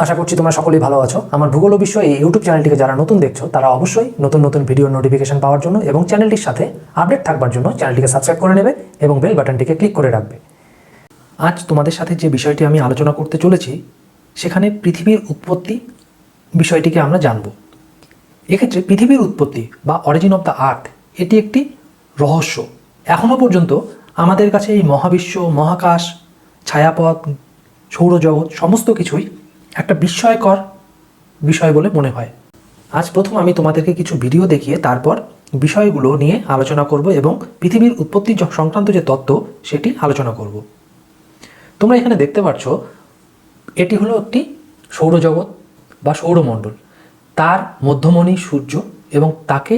আশা করছি তোমরা সকলেই ভালো আছো। আমার ভূগোল বিষয় এই ইউটিউব চ্যানেলটিকে যারা নতুন দেখছো তারা অবশ্যই নতুন নতুন ভিডিও নোটিফিকেশন পাওয়ার জন্য এবং চ্যানেলটির সাথে আপডেট থাকবার জন্য চ্যানেলটিকে সাবস্ক্রাইব করে নেবে এবং বেল বাটনটিকে ক্লিক করে রাখবে। আজ তোমাদের সাথে যে বিষয়টি আমি আলোচনা করতে চলেছি সেখানে পৃথিবীর উৎপত্তি বিষয়টিকে আমরা জানব। এক্ষেত্রে পৃথিবীর উৎপত্তি বা অরিজিন অফ দ্য আর্থ এটি একটি রহস্য। এখনও পর্যন্ত আমাদের কাছে এই মহাবিশ্ব, মহাকাশ, ছায়াপথ, সৌরজগৎ সমস্ত কিছুই একটা বিস্ময়কর বিষয় বলে মনে হয়। আজ প্রথম আমি তোমাদেরকে কিছু ভিডিও দেখিয়ে তারপর বিষয়গুলো নিয়ে আলোচনা করব এবং পৃথিবীর উৎপত্তি সংক্রান্ত যে তত্ত্ব সেটি আলোচনা করব। তোমরা এখানে দেখতে পাচ্ছ এটি হলো একটি সৌরজগৎ বা সৌরমণ্ডল। তার মধ্যমণি সূর্য এবং তাকে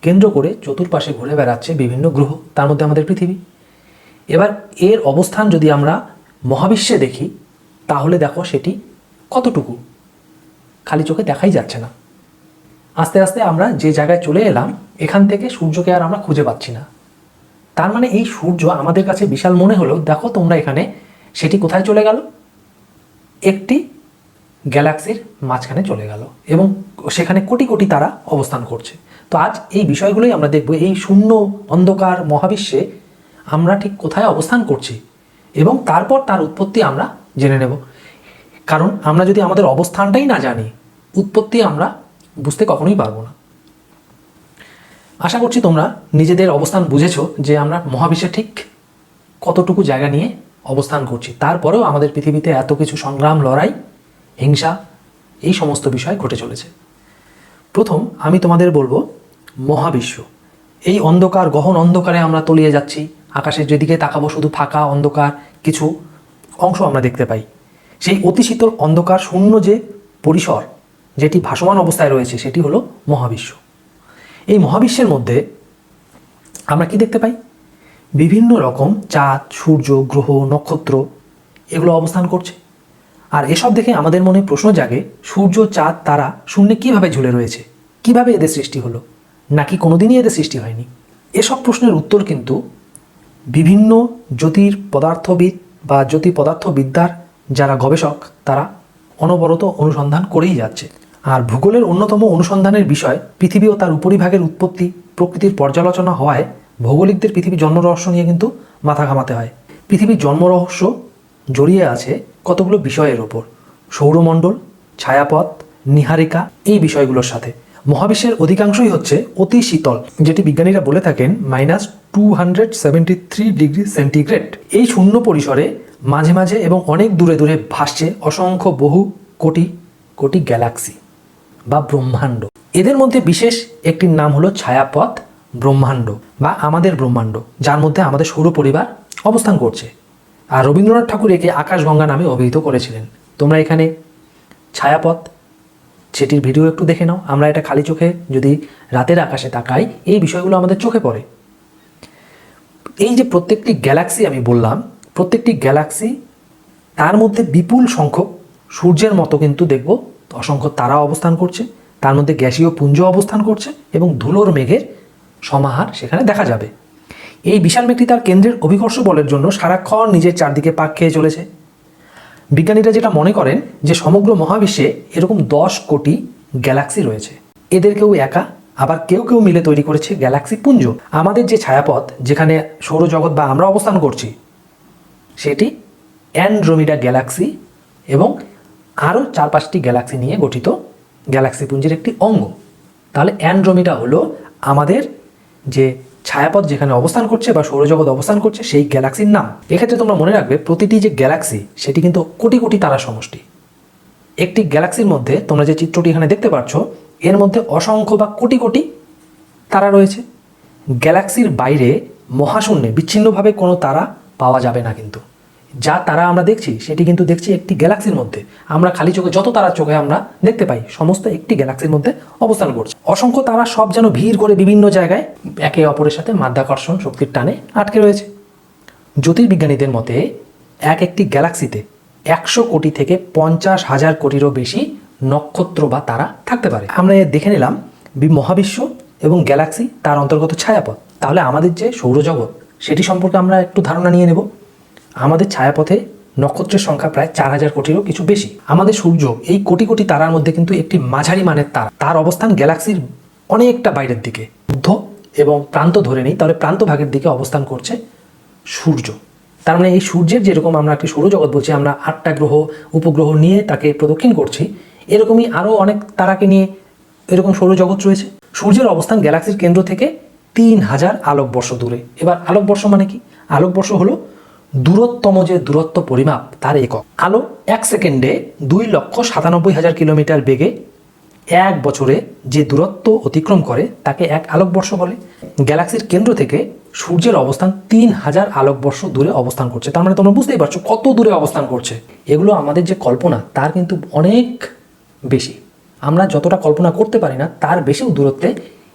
কেন্দ্র করে চতুর্পাশে ঘুরে বেড়াচ্ছে বিভিন্ন গ্রহ, তার মধ্যে আমাদের পৃথিবী। এবার এর অবস্থান যদি আমরা মহাবিশ্বে দেখি তাহলে দেখো সেটি কতটুকু, খালি চোখে দেখাই যাচ্ছে না। আস্তে আস্তে আমরা যে জায়গায় চলে এলাম এখান থেকে সূর্যকে আর আমরা খুঁজে পাচ্ছি না। তার মানে এই সূর্য আমাদের কাছে বিশাল মনে হলো, দেখো তোমরা এখানে সেটি কোথায় চলে গেল, একটি গ্যালাক্সির মাঝখানে চলে গেল এবং সেখানে কোটি কোটি তারা অবস্থান করছে। তো আজ এই বিষয়গুলোই আমরা দেখব, এই শূন্য অন্ধকার মহাবিশ্বে আমরা ঠিক কোথায় অবস্থান করছি এবং তারপর তার উৎপত্তি আমরা জেনে নেব। কারণ আমরা যদি আমাদের অবস্থানটাই না জানি, উৎপত্তি আমরা বুঝতে কখনোই পারবো না। আশা করছি তোমরা নিজেদের অবস্থান বুঝেছো যে আমরা মহাবিশ্বে ঠিক কতটুকু জায়গা নিয়ে অবস্থান করছি। তারপরেও আমাদের পৃথিবীতে এত কিছু সংগ্রাম, লড়াই, হিংসা এই সমস্ত বিষয় ঘটে চলেছে। প্রথম আমি তোমাদের বলবো মহাবিশ্ব। এই অন্ধকার, গহন অন্ধকারে আমরা তলিয়ে যাচ্ছি। আকাশের যেদিকে তাকাবো শুধু ফাঁকা অন্ধকার, কিছু অংশ আমরা দেখতে পাই। সেই অতি শীতল অন্ধকার শূন্য যে পরিসর যেটি ভাসমান অবস্থায় রয়েছে সেটি হলো মহাবিশ্ব। এই মহাবিশ্বের মধ্যে আমরা কি দেখতে পাই? বিভিন্ন রকম চাঁদ, সূর্য, গ্রহ, নক্ষত্র এগুলো অবস্থান করছে। আর এসব দেখে আমাদের মনে প্রশ্ন জাগে, সূর্য, চাঁদ, তারা শূন্যে কীভাবে ঝুলে রয়েছে? কিভাবে এদের সৃষ্টি হলো? নাকি কোনোদিনই এদের সৃষ্টি হয়নি? এসব প্রশ্নের উত্তর কিন্তু বিভিন্ন জ্যোতির পদার্থবিদ বা জ্যোতি পদার্থবিদ্যার যারা গবেষক তারা অনবরত অনুসন্ধান করেই যাচ্ছে। আর ভূগোলের অন্যতম অনুসন্ধানের বিষয় পৃথিবী ও তার উপরিভাগের উৎপত্তি, প্রকৃতির পর্যালোচনা হওয়ায় ভৌগোলিকদের পৃথিবীর জন্ম রহস্য নিয়ে কিন্তু মাথা ঘামাতে হয়। পৃথিবীর জন্ম রহস্য জড়িয়ে আছে কতগুলো বিষয়ের ওপর, সৌরমণ্ডল, ছায়াপথ, নীহারিকা, এই বিষয়গুলোর সাথে। মহাবিশ্বের অধিকাংশই হচ্ছে অতি শীতল, যেটি বিজ্ঞানীরা বলে থাকেন -273 ডিগ্রি সেন্টিগ্রেড। এই শূন্য পরিসরে মাঝে মাঝে এবং অনেক দূরে দূরে ভাসছে অসংখ্য বহু কোটি কোটি গ্যালাক্সি বা ব্রহ্মাণ্ড। এদের মধ্যে বিশেষ একটির নাম হলো ছায়াপথ ব্রহ্মাণ্ড বা আমাদের ব্রহ্মাণ্ড, যার মধ্যে আমাদের সৌর পরিবার অবস্থান করছে। আর রবীন্দ্রনাথ ঠাকুর একে আকাশগঙ্গা নামে অভিহিত করেছিলেন। তোমরা এখানে ছায়াপথ সেটির ভিডিও একটু দেখে নাও। আমরা এটা খালি চোখে যদি রাতের আকাশে তাকাই এই বিষয়গুলো আমাদের চোখে পড়ে। এই যে প্রত্যেকটি গ্যালাক্সি আমি বললাম, প্রত্যেকটি গ্যালাক্সি তার মধ্যে বিপুল সংখ্যক সূর্যের মতো কিন্তু দেখব অসংখ্য তারা অবস্থান করছে, তার মধ্যে গ্যাসীয় পুঞ্জ অবস্থান করছে এবং ধুলোর মেঘের সমাহার সেখানে দেখা যাবে। এই বিশাল মেঘটি তার কেন্দ্রের অভিকর্ষ বলের জন্য সারাক্ষণ নিজের চারদিকে পাক খেয়ে চলেছে। বিজ্ঞানীরা যেটা মনে করেন যে সমগ্র মহাবিশ্বে এরকম 10 কোটি গ্যালাক্সি রয়েছে। এদের কেউ একা, আবার কেউ কেউ মিলে তৈরি করেছে গ্যালাক্সি পুঞ্জ। আমাদের যে ছায়াপথ যেখানে সৌরজগৎ বা আমরা অবস্থান করছি সেটি অ্যান্ড্রোমিডা গ্যালাক্সি এবং আরও 4-5টি গ্যালাক্সি নিয়ে গঠিত গ্যালাক্সি পুঞ্জের একটি অঙ্গ। তাহলে অ্যান্ড্রোমিডা হলো আমাদের যে ছায়াপথ যেখানে অবস্থান করছে বা সৌরজগৎ অবস্থান করছে সেই গ্যালাক্সির নাম। এক্ষেত্রে তোমরা মনে রাখবে প্রতিটি যে গ্যালাক্সি সেটি কিন্তু কোটি কোটি তারা সমষ্টি। একটি গ্যালাক্সির মধ্যে তোমরা যে চিত্রটি এখানে দেখতে পাচ্ছ এর মধ্যে অসংখ্য বা কোটি কোটি তারা রয়েছে। গ্যালাক্সির বাইরে মহাশূন্যে বিচ্ছিন্নভাবে কোনো তারা পাওয়া যাবে না, কিন্তু যা তারা আমরা দেখছি সেটি কিন্তু দেখছি একটি গ্যালাক্সির মধ্যে। আমরা খালি চোখে যত তারা চোখে আমরা দেখতে পাই সমস্ত একটি গ্যালাক্সির মধ্যে অবস্থান করছে। অসংখ্য তারা সব যেন ভিড় করে বিভিন্ন জায়গায় একে অপরের সাথে মাধ্যাকর্ষণ শক্তির টানে আটকে রয়েছে। জ্যোতির্বিজ্ঞানীদের মতে একটি গ্যালাক্সিতে 100 কোটি থেকে 50,000 কোটিরও বেশি নক্ষত্র বা তারা থাকতে পারে। আমরা দেখে নিলাম মহাবিশ্ব এবং গ্যালাক্সি তার অন্তর্গত ছায়াপথ। তাহলে আমাদের যে সৌরজগৎ সেটি সম্পর্কে আমরা একটু ধারণা নিয়ে নেব। আমাদের ছায়াপথে নক্ষত্রের সংখ্যা প্রায় 4000 কোটিরও কিছু বেশি। আমাদের সূর্য এই কোটি কোটি তারার মধ্যে কিন্তু একটি মাঝারি মানের তারা, তার অবস্থান গ্যালাক্সির অনেকটা বাইরের দিকে, মধ্য এবং প্রান্ত ধরে নেই, তাহলে প্রান্ত ভাগের দিকে অবস্থান করছে সূর্য। তার মানে এই সূর্যের যেরকম আমরা একটি সৌরজগৎ বলছি, আমরা 8টা গ্রহ উপগ্রহ নিয়ে তাকে প্রদক্ষিণ করছি, এরকমই আরও অনেক তারাকে নিয়ে এরকম সৌরজগৎ রয়েছে। সূর্যের অবস্থান গ্যালাক্সির কেন্দ্র থেকে 3000 আলোকবর্ষ দূরে। এবার আলোকবর্ষ মানে কি? আলোকবর্ষ হলো দূরত্বম যে দূরত্ব পরিমাপ তার একক। আলো 1 সেকেন্ডে 2,97,000 কিলোমিটার বেগে 1 বছরে যে দূরত্ব অতিক্রম করে তাকে 1 আলোকবর্ষ বলে। গ্যালাক্সির কেন্দ্র থেকে সূর্যের অবস্থান 3000 আলোকবর্ষ দূরে অবস্থান করছে। তার মানে তোমরা বুঝতেই পারছো কত দূরে অবস্থান করছে। এগুলো আমাদের যে কল্পনা তার কিন্তু অনেক বেশি, আমরা যতটা কল্পনা করতে পারি না তার বেশিও দূরত্বে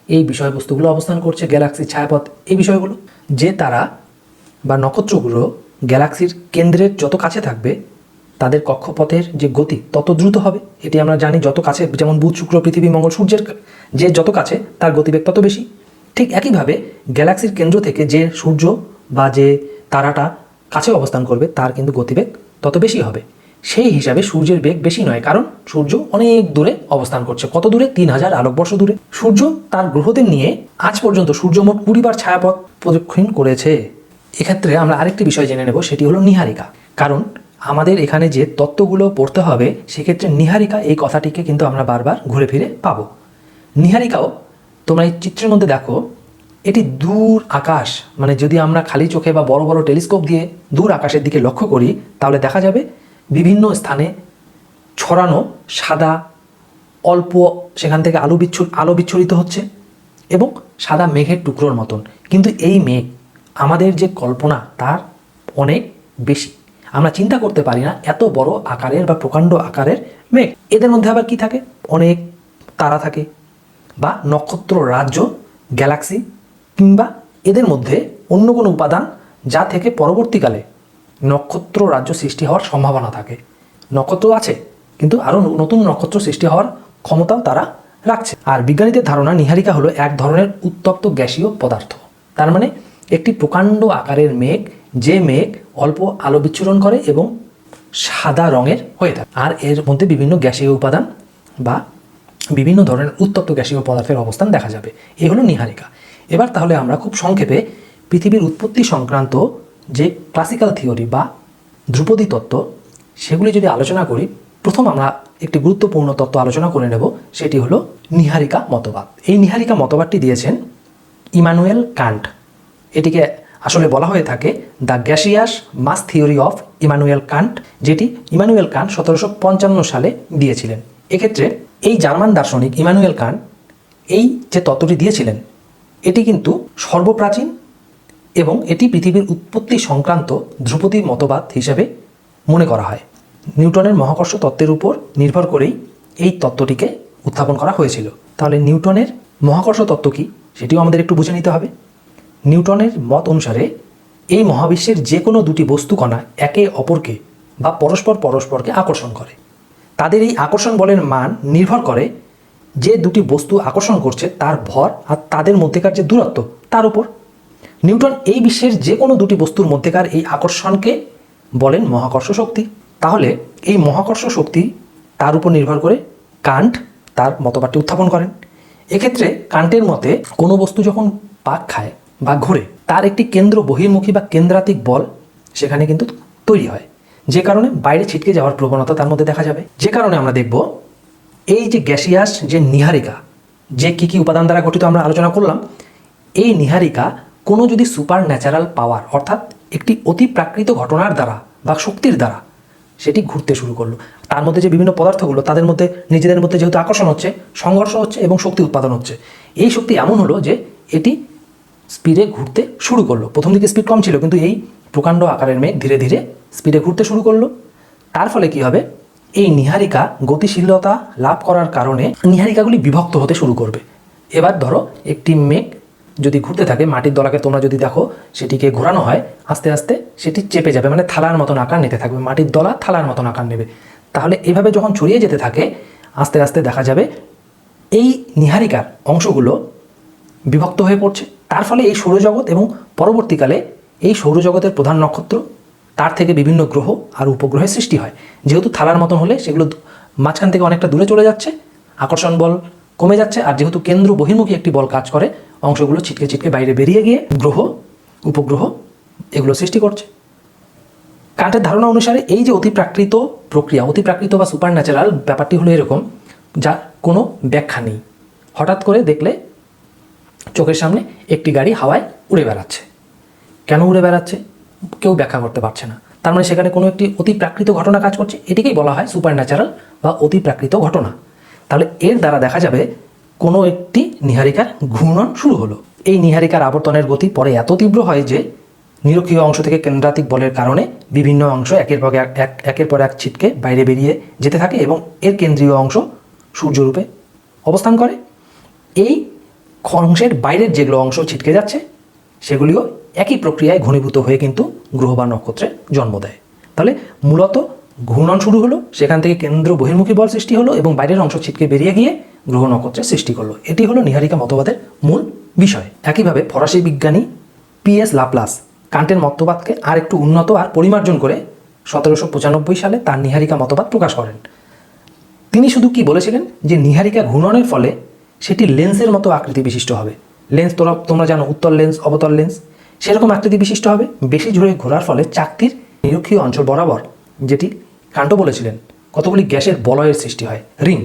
এই বিষয়বস্তুগুলো অবস্থান করছে। গ্যালাক্সির ছায়াপথ, এই বিষয়গুলো, যে তারা বা নক্ষত্রগুলো গ্যালাক্সির কেন্দ্রের যত কাছে থাকবে তাদের কক্ষপথের যে গতি তত দ্রুত হবে। এটি আমরা জানি, যত কাছে, যেমন বুধ, শুক্র, পৃথিবী, মঙ্গল, সূর্যের যে যত কাছে তার গতিবেগ তত বেশি। ঠিক একইভাবে গ্যালাক্সির কেন্দ্র থেকে যে সূর্য বা যে তারাটা কাছে অবস্থান করবে তার কিন্তু গতিবেগ তত বেশি হবে। সেই হিসাবে সূর্যের বেগ বেশি নয়, কারণ সূর্য অনেক দূরে অবস্থান করছে। কত দূরে? 3000 আলোকবর্ষ দূরে। সূর্য তার গ্রহদের নিয়ে আজ পর্যন্ত সূর্য মোট 20 বার ছায়াপথ প্রদক্ষিণ করেছে। এক্ষেত্রে আমরা আরেকটি বিষয় জেনে নেব, সেটি হলো নীহারিকা। কারণ আমাদের এখানে যে তত্ত্বগুলো পড়তে হবে সেক্ষেত্রে নীহারিকা এই কথাটিকে কিন্তু আমরা বারবার ঘুরে ফিরে পাবো। নীহারিকাও তোমরা এই চিত্রের মধ্যে দেখো, এটি দূর আকাশ, মানে যদি আমরা খালি চোখে বা বড় বড় টেলিস্কোপ দিয়ে দূর আকাশের দিকে লক্ষ্য করি তাহলে দেখা যাবে বিভিন্ন স্থানে ছড়ানো সাদা অল্প, সেখান থেকে আলো বিচ্ছুরিত হচ্ছে এবং সাদা মেঘের টুকরোর মতন। কিন্তু এই মেঘ আমাদের যে কল্পনা তার অনেক বেশি। আমরা চিন্তা করতে পারি না এত বড় আকারের বা প্রকাণ্ড আকারের মেঘ। এদের মধ্যে আবার কি থাকে? অনেক তারা থাকে বা নক্ষত্র রাজ্য, গ্যালাক্সি, কিংবা এদের মধ্যে অন্য কোনো উপাদান যা থেকে পরবর্তীকালে নক্ষত্র রাজ্য সৃষ্টি হওয়ার সম্ভাবনা থাকে। নক্ষত্র আছে কিন্তু আরও নতুন নক্ষত্র সৃষ্টি হওয়ার ক্ষমতাও তারা রাখছে। আর বিজ্ঞানীদের ধারণা নীহারিকা হলো এক ধরনের উত্তপ্ত গ্যাসীয় পদার্থ। তার মানে একটি প্রকাণ্ড আকারের মেঘ, যে মেঘ অল্প আলো বিচ্ছুরণ করে এবং সাদা রঙের হয়ে থাকে, আর এর মধ্যে বিভিন্ন গ্যাসীয় উপাদান বা বিভিন্ন ধরনের উত্তপ্ত গ্যাসীয় পদার্থের অবস্থান দেখা যাবে। এই হলো নীহারিকা। এবার তাহলে আমরা খুব সংক্ষেপে পৃথিবীর উৎপত্তি সংক্রান্ত যে ক্লাসিক্যাল থিওরি বা ধ্রুপদী তত্ত্ব সেগুলি যদি আলোচনা করি, প্রথম আমরা একটি গুরুত্বপূর্ণ তত্ত্ব আলোচনা করে নেব, সেটি হলো নীহারিকা মতবাদ। এই নীহারিকা মতবাদটি দিয়েছেন ইমানুয়েল কান্ট। এটিকে আসলে বলা হয়ে থাকে the gaseous mass theory of Immanuel Kant, যেটি ইমানুয়েল কান্ট 1755 সালে দিয়েছিলেন। এক্ষেত্রে এই জার্মান দার্শনিক ইমানুয়েল কান্ট এই যে তত্ত্বটি দিয়েছিলেন এটি কিন্তু সর্বপ্রাচীন এবং এটি পৃথিবীর উৎপত্তি সংক্রান্ত ধ্রুপদী মতবাদ হিসেবে মনে করা হয়। নিউটনের মহাকর্ষ তত্ত্বের উপর নির্ভর করেই এই তত্ত্বটিকে উত্থাপন করা হয়েছিল। তাহলে নিউটনের মহাকর্ষ তত্ত্ব কী সেটিও আমাদের একটু বুঝে নিতে হবে। নিউটনের মত অনুসারে এই মহাবিশ্বের যে কোনো দুটি বস্তুকণা একে অপরকে বা পরস্পরকে আকর্ষণ করে। তাদের এই আকর্ষণ বলের মান নির্ভর করে যে দুটি বস্তু আকর্ষণ করছে তার ভর আর তাদের মধ্যেকার যে দূরত্ব তার উপর। নিউটন এই বিশ্বের যে কোনো দুটি বস্তুর মধ্যেকার এই আকর্ষণকে বলেন মহাকর্ষ শক্তি। তাহলে এই মহাকর্ষ শক্তি তার উপর নির্ভর করে কান্ট তার মতবাদটি উত্থাপন করেন। এক্ষেত্রে কান্টের মতে কোনো বস্তু যখন পাক খায় বা ঘোরে তার একটি কেন্দ্র বহির্মুখী বা কেন্দ্রাতিক বল সেখানে কিন্তু তৈরি হয়, যে কারণে বাইরে ছিটকে যাওয়ার প্রবণতা তার মধ্যে দেখা যাবে। যে কারণে আমরা দেখব এই যে গ্যাসিয়াস যে নীহারিকা, যে কী কী উপাদান দ্বারা গঠিত আমরা আলোচনা করলাম, এই নীহারিকা কোনো যদি সুপার ন্যাচারাল পাওয়ার অর্থাৎ একটি অতি প্রাকৃত ঘটনার দ্বারা বা শক্তির দ্বারা সেটি ঘুরতে শুরু করলো। তার মধ্যে যে বিভিন্ন পদার্থগুলো তাদের মধ্যে নিজেদের মধ্যে যেহেতু আকর্ষণ হচ্ছে, সংঘর্ষ হচ্ছে এবং শক্তি উৎপাদন হচ্ছে, এই শক্তি এমন হলো যে এটি স্পিডে ঘুরতে শুরু করলো। প্রথম দিকে স্পিড কম ছিল, কিন্তু এই প্রকাণ্ড আকারের মেঘ ধীরে ধীরে স্পিডে ঘুরতে শুরু করলো। তার ফলে কি হবে? এই নীহারিকা গতিশীলতা লাভ করার কারণে নীহারিকাগুলি বিভক্ত হতে শুরু করবে। এবার ধরো একটি মেঘ যদি ঘুরতে থাকে, মাটির দলাকে তোমরা যদি দেখো সেটিকে ঘোরানো হয়, আস্তে আস্তে সেটি চেপে যাবে, মানে থালার মতন আকার নিতে থাকবে, মাটির দলা থালার মতন আকার নেবে। তাহলে এইভাবে যখন ছড়িয়ে যেতে থাকে আস্তে আস্তে দেখা যাবে এই নীহারিকার অংশগুলো বিভক্ত হয়ে পড়ছে। তার ফলে এই সৌরজগৎ এবং পরবর্তীকালে এই সৌরজগতের প্রধান নক্ষত্র তার থেকে বিভিন্ন গ্রহ আর উপগ্রহের সৃষ্টি হয়। যেহেতু থালার মতন হলে সেগুলো মাঝখান থেকে অনেকটা দূরে চলে যাচ্ছে, আকর্ষণ বল কমে যাচ্ছে, আর যেহেতু কেন্দ্র বহির্মুখী একটি বল কাজ করে, অংশগুলো ছিটকে ছিটকে বাইরে বেরিয়ে গিয়ে গ্রহ উপগ্রহ এগুলো সৃষ্টি করছে। কান্টের ধারণা অনুসারে এই যে অতিপ্রাকৃত প্রক্রিয়া, অতিপ্রাকৃত বা সুপার ন্যাচারাল ব্যাপারটি হলো এরকম, যার কোনো ব্যাখ্যা নেই। হঠাৎ করে দেখলে চোখের সামনে একটি গাড়ি হাওয়ায় উড়ে বেড়াচ্ছে, কেন উড়ে বেড়াচ্ছে কেউ ব্যাখ্যা করতে পারছে না। তার মানে সেখানে কোনো একটি অতিপ্রাকৃত ঘটনা কাজ করছে, এটিকেই বলা হয় সুপার ন্যাচারাল বা অতিপ্রাকৃত ঘটনা। তাহলে এর দ্বারা দেখা যাবে কোনো একটি নীহারিকার ঘূর্ণন শুরু হলো। এই নীহারিকার আবর্তনের গতি পরে এত তীব্র হয় যে নিরক্ষীয় অংশ থেকে কেন্দ্রাতিক বলের কারণে বিভিন্ন অংশ একের পর এক ছিটকে বাইরে বেরিয়ে যেতে থাকে এবং এর কেন্দ্রীয় অংশ সূর্যরূপে অবস্থান করে। এই অংশের বাইরের যেগুলো অংশ ছিটকে যাচ্ছে সেগুলিও একই প্রক্রিয়ায় ঘনীভূত হয়ে কিন্তু গ্রহ বা নক্ষত্রের জন্ম দেয়। তাহলে মূলত ঘূর্ণন শুরু হলো, সেখান থেকে কেন্দ্র বহির্মুখী বল সৃষ্টি হলো এবং বাইরের অংশ ছিটকে বেরিয়ে গিয়ে গ্রহ নক্ষত্রের সৃষ্টি করলো। এটি হলো নীহারিকা মতবাদের মূল বিষয়। একইভাবে ফরাসি বিজ্ঞানী PS লাপ্লাস কান্টের মতবাদকে আর একটু উন্নত আর পরিমার্জন করে 1795 সালে তার নীহারিকা মতবাদ প্রকাশ করেন। তিনি শুধু কি বলেছিলেন যে নীহারিকা ঘূর্ণনের ফলে সেটি লেন্সের মতো আকৃতি বিশিষ্ট হবে। লেন্স তোমরা জানো, উত্তল লেন্স, অবতল লেন্স, সেরকম আকৃতি বিশিষ্ট হবে। বেশি ঝুড়ে ঘোরার ফলে চাকতির নিরক্ষীয় অঞ্চল বরাবর, যেটি কান্ট বলেছিলেন, কতগুলি গ্যাসের বলয়ের সৃষ্টি হয়, রিং,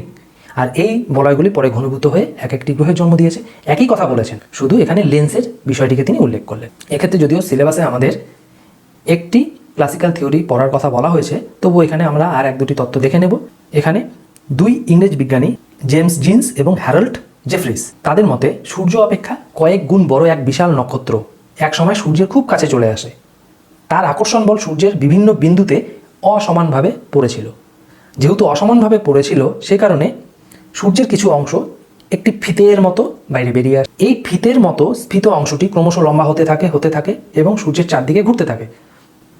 আর এই বলয়গুলি পরে ঘনীভূত হয়ে এক একটি গ্রহের জন্ম দিয়েছে। একই কথা বলেছেন, শুধু এখানে লেন্সের বিষয়টিকে তিনি উল্লেখ করলেন। এক্ষেত্রে যদিও সিলেবাসে আমাদের একটি ক্লাসিক্যাল থিওরি পড়ার কথা বলা হয়েছে, তবু এখানে আমরা আর এক দুটি তত্ত্ব দেখে নেব। এখানে দুই ইংরেজ বিজ্ঞানী জেমস জিন্স এবং হ্যারল্ড জেফ্রিস, তাদের মতে সূর্য অপেক্ষা কয়েক গুণ বড় এক বিশাল নক্ষত্র এক সময় সূর্যের খুব কাছে চলে আসে। তার আকর্ষণ বল সূর্যের বিভিন্ন বিন্দুতে অসমানভাবে পড়েছিল। যেহেতু অসমানভাবে পড়েছিল, সে কারণে সূর্যের কিছু অংশ একটি ফিতের মতো বাইরে বেরিয়ে আসে। এই ফিতের মতো স্ফীত অংশটি ক্রমশ লম্বা হতে থাকে এবং সূর্যের চারদিকে ঘুরতে থাকে।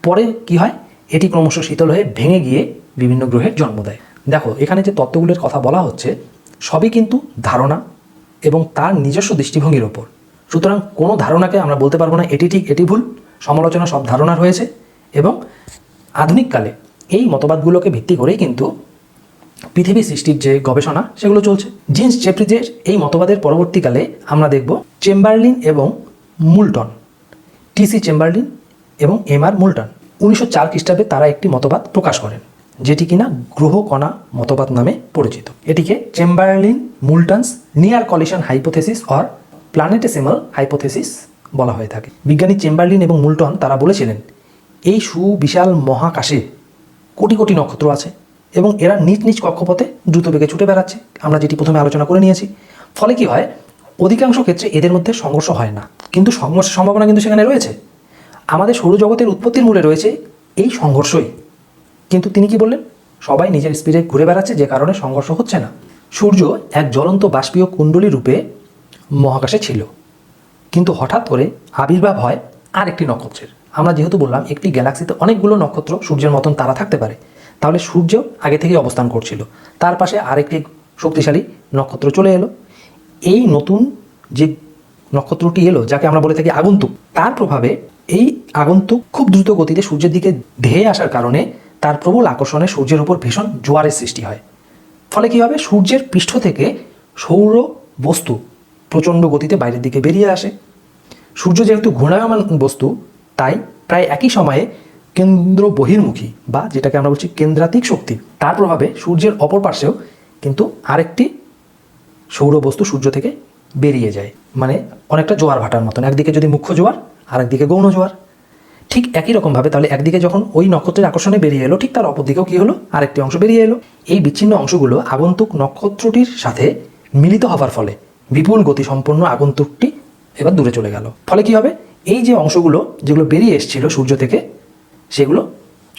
পরে কি হয়, এটি ক্রমশ শীতল হয়ে ভেঙে গিয়ে বিভিন্ন গ্রহের জন্ম দেয়। দেখো, এখানে যে তত্ত্বগুলির কথা বলা হচ্ছে সবই কিন্তু ধারণা এবং তার নিজস্ব দৃষ্টিভঙ্গির ওপর। সুতরাং কোনো ধারণাকে আমরা বলতে পারবো না এটি ঠিক এটি ভুল। সমালোচনা সব ধারণার হয়েছে এবং আধুনিককালে এই মতবাদগুলোকে ভিত্তি করেই কিন্তু পৃথিবী সৃষ্টির যে গবেষণা সেগুলো চলছে। জিন্স জেফ্রিজের এই মতবাদের পরবর্তীকালে আমরা দেখব চেম্বারলিন এবং মুল্টন, TC চেম্বারলিন এবং MR মুল্টন 1904 খ্রিস্টাব্দে তারা একটি মতবাদ প্রকাশ করেন, যেটি কিনা গ্রহ কণা মতবাদ নামে পরিচিত। এটিকে Chamberlin Moulton's near collision hypothesis or planetesimal hypothesis বলা হয়ে থাকে। বিজ্ঞানী চেম্বারলিন এবং মুল্টন তারা বলেছিলেন এই সুবিশাল মহাকাশে কোটি কোটি নক্ষত্র আছে এবং এরা নিজ নিজ কক্ষপথে দ্রুত বেগে ছুটে বেড়াচ্ছে, আমরা যেটি প্রথমে আলোচনা করে নিয়েছি। ফলে কি হয়, অধিকাংশ ক্ষেত্রে এদের মধ্যে সংঘর্ষ হয় না, কিন্তু সংঘর্ষের সম্ভাবনা কিন্তু সেখানে রয়েছে। আমাদের সৌরজগতের উৎপত্তির মূলে রয়েছে এই সংঘর্ষই। কিন্তু তিনি কি বললেন, সবাই নিজের স্পিডে ঘুরে বেড়াচ্ছে, যে কারণে সংঘর্ষ হচ্ছে না। সূর্য এক জ্বলন্ত বাষ্পীয় কুণ্ডলী রূপে মহাকাশে ছিল, কিন্তু হঠাৎ করে আবির্ভাব হয় আর একটি নক্ষত্রের। আমরা যেহেতু বললাম একটি গ্যালাক্সিতে অনেকগুলো নক্ষত্র সূর্যের মতন তারা থাকতে পারে, তাহলে সূর্য আগে থেকেই অবস্থান করছিল, তার পাশে আরেকটি শক্তিশালী নক্ষত্র চলে এলো। এই নতুন যে নক্ষত্রটি এলো, যাকে আমরা বলে থাকি আগন্তুক, তার প্রভাবে এই আগন্তুক খুব দ্রুত গতিতে সূর্যের দিকে ধেয়ে আসার কারণে তার প্রবল আকর্ষণে সূর্যের উপর ভীষণ জোয়ারের সৃষ্টি হয়। ফলে কী হবে, সূর্যের পৃষ্ঠ থেকে সৌর বস্তু প্রচণ্ড গতিতে বাইরের দিকে বেরিয়ে আসে। সূর্য যেহেতু ঘূর্ণায়মান বস্তু, তাই প্রায় একই সময়ে কেন্দ্র বহির্মুখী বা যেটাকে আমরা বলছি কেন্দ্রাতিক শক্তি, তার প্রভাবে সূর্যের অপর পাশেও কিন্তু আরেকটি সৌর বস্তু সূর্য থেকে বেরিয়ে যায়, মানে অনেকটা জোয়ার ভাটার মতন। একদিকে যদি মুখ্য জোয়ার, আরেকদিকে গৌণ জোয়ার। ঠিক একই রকমভাবে তাহলে একদিকে যখন ওই নক্ষত্রের আকর্ষণে বেরিয়ে এলো, ঠিক তার অপর দিকেও কী হলো, আরেকটি অংশ বেরিয়ে এলো। এই বিচ্ছিন্ন অংশগুলো আগন্তুক নক্ষত্রটির সাথে মিলিত হওয়ার ফলে বিপুল গতিসম্পন্ন আগন্তুকটি এবার দূরে চলে গেল। ফলে কি হবে, এই যে অংশগুলো যেগুলো বেরিয়ে এসেছিল সূর্য থেকে, সেগুলো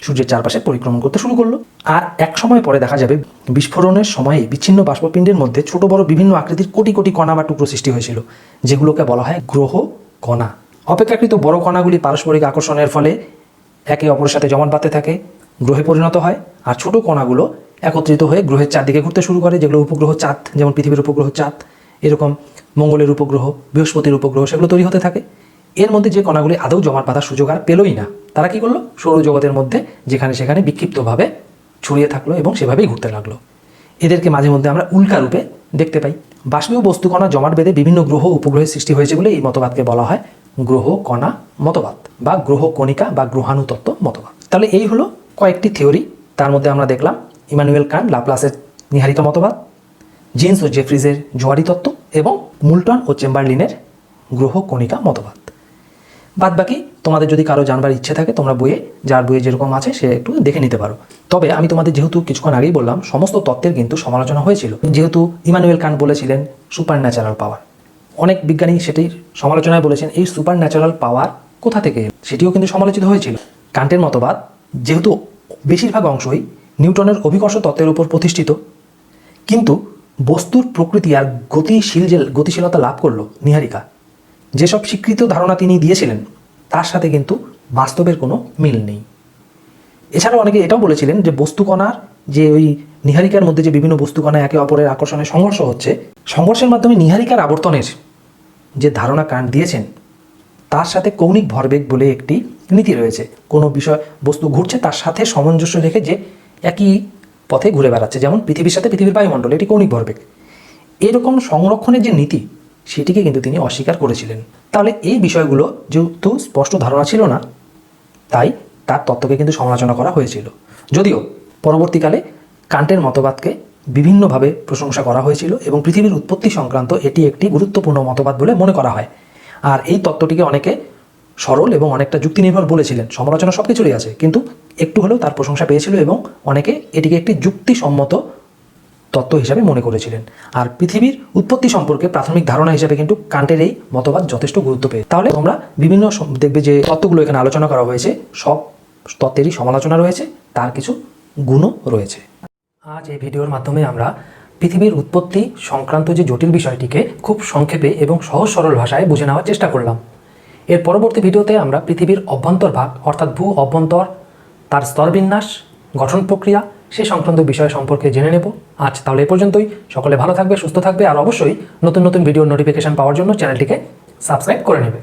সূর্যের চারপাশে পরিক্রমণ করতে শুরু করলো। আর এক সময় পরে দেখা যাবে বিস্ফোরণের সময়ে বিচ্ছিন্ন বাষ্পপিণ্ডের মধ্যে ছোট বড় বিভিন্ন আকৃতির কোটি কোটি কণা বা টুকরো সৃষ্টি হয়েছিল, যেগুলোকে বলা হয় গ্রহ কণা। অপেক্ষাকৃত বড় কণাগুলি পারস্পরিক আকর্ষণের ফলে একে অপরের সাথে জমাট বাঁধতে থাকে, গ্রহে পরিণত হয়। আর ছোট কণাগুলো একত্রিত হয়ে গ্রহের চারদিকে ঘুরতে শুরু করে, যেগুলো উপগ্রহ চাঁদ, যেমন পৃথিবীর উপগ্রহ চাঁদ, এরকম মঙ্গলের উপগ্রহ, বৃহস্পতির উপগ্রহ, সেগুলো তৈরি হতে থাকে। এর মধ্যে যে কণাগুলি আদৌ জমাট বাঁধার সুযোগ আর পেলই না, তারা কি করলো, সৌরজগতের মধ্যে যেখানে সেখানে বিক্ষিপ্তভাবে ছড়িয়ে থাকলো এবং সেভাবেই ঘুরতে লাগলো। এদেরকে মাঝে মধ্যে আমরা উল্কা রূপে দেখতে পাই। বাষ্পীয় বস্তুকণা জমাট বেঁধে বিভিন্ন গ্রহ উপগ্রহের সৃষ্টি হয়েছে বলে এই মতবাদকে বলা হয় গ্রহ কণা মতবাদ বা গ্রহ কণিকা বা গ্রহাণুতত্ত্ব মতবাদ। তাহলে এই হলো কয়েকটি থিওরি। তার মধ্যে আমরা দেখলাম ইমানুয়েল কান্ট লাপ্লাসের নীহারিকা মতবাদ, জিন্স ও জেফ্রিজের জোয়ারি তত্ত্ব এবং মুল্টন ও চেম্বারলিনের গ্রহ কণিকা মতবাদ। বাদ বাকি তোমাদের যদি কারো জানবার ইচ্ছে থাকে তোমরা যার বইয়ে যেরকম আছে সে একটু দেখে নিতে পারো। তবে আমি তোমাদের যেহেতু কিছুক্ষণ আগেই বললাম সমস্ত তত্ত্বের কিন্তু সমালোচনা হয়েছিল। যেহেতু ইমানুয়েল কান্ট বলেছিলেন সুপার ন্যাচারাল পাওয়ার, অনেক বিজ্ঞানী সেটির সমালোচনায় বলেছেন এই সুপার ন্যাচারাল পাওয়ার কোথা থেকে, সেটিও কিন্তু সমালোচিত হয়েছিল। কান্টের মতবাদ যেহেতু বেশিরভাগ অংশই নিউটনের অভিকর্ষ তত্ত্বের উপর প্রতিষ্ঠিত, কিন্তু বস্তুর প্রকৃতি আর গতিশীলতা লাভ করলো নীহারিকা, যেসব স্বীকৃত ধারণা তিনি দিয়েছিলেন তার সাথে কিন্তু বাস্তবের কোনো মিল নেই। এছাড়াও অনেকে এটাও বলেছিলেন যে বস্তুকণার যে ওই নীহারিকার মধ্যে যে বিভিন্ন বস্তুকণা একে অপরের আকর্ষণে সংঘর্ষ হচ্ছে, সংঘর্ষের মাধ্যমে নীহারিকার আবর্তনের যে ধারণা কান্ট দিয়েছেন তার সাথে কৌণিক ভরবেগ বলে একটি নীতি রয়েছে। কোনো বিষয় বস্তু ঘুরছে তার সাথে সামঞ্জস্য রেখে যে একই পথে ঘুরে বেড়াচ্ছে, যেমন পৃথিবীর সাথে পৃথিবীর বায়ুমণ্ডল, এটি কৌণিক ভরবেগ। এরকম সংরক্ষণের যে নীতি সেটিকে কিন্তু তিনি অস্বীকার করেছিলেন। তাহলে এই বিষয়গুলো যেহেতু স্পষ্ট ধারণা ছিল না, তাই তার তত্ত্বকে কিন্তু সমালোচনা করা হয়েছিল। যদিও পরবর্তীকালে কান্টের মতবাদকে বিভিন্নভাবে প্রশংসা করা হয়েছিল এবং পৃথিবীর উৎপত্তি সংক্রান্ত এটি একটি গুরুত্বপূর্ণ মতবাদ বলে মনে করা হয়। আর এই তত্ত্বটিকে অনেকে সরল এবং অনেকটা যুক্তিনির্ভর বলেছিলেন। সমালোচনা সব কিছুরই আছে, কিন্তু একটু হলেও তার প্রশংসা পেয়েছিল এবং অনেকে এটিকে একটি যুক্তিসম্মত তত্ত্ব হিসাবে মনে করেছিলেন। আর পৃথিবীর উৎপত্তি সম্পর্কে প্রাথমিক ধারণা হিসাবে কিন্তু কান্টের এই মতবাদ যথেষ্ট গুরুত্ব পেয়ে। তাহলে তোমরা বিভিন্ন দেখবে যে তত্ত্বগুলো এখানে আলোচনা করা হয়েছে সব তত্ত্বেরই সমালোচনা রয়েছে, তার কিছু গুণও রয়েছে। আজ এই ভিডিওর মাধ্যমে আমরা পৃথিবীর উৎপত্তি সংক্রান্ত যে জটিল বিষয়টিকে খুব সংক্ষেপে এবং সহজ সরল ভাষায় বুঝে নেওয়ার চেষ্টা করলাম। এর পরবর্তী ভিডিওতে আমরা পৃথিবীর অভ্যন্তরভাগ অর্থাৎ ভূ অভ্যন্তর, তার স্তরবিন্যাস, গঠন প্রক্রিয়া সে সংক্রান্ত বিষয় সম্পর্কে জেনে নেব। আজ তাহলে এ পর্যন্তই। সকলে ভালো থাকবে, সুস্থ থাকবে, আর অবশ্যই নতুন নতুন ভিডিওর নোটিফিকেশন পাওয়ার জন্য চ্যানেলটিকে সাবস্ক্রাইব করে নেবে।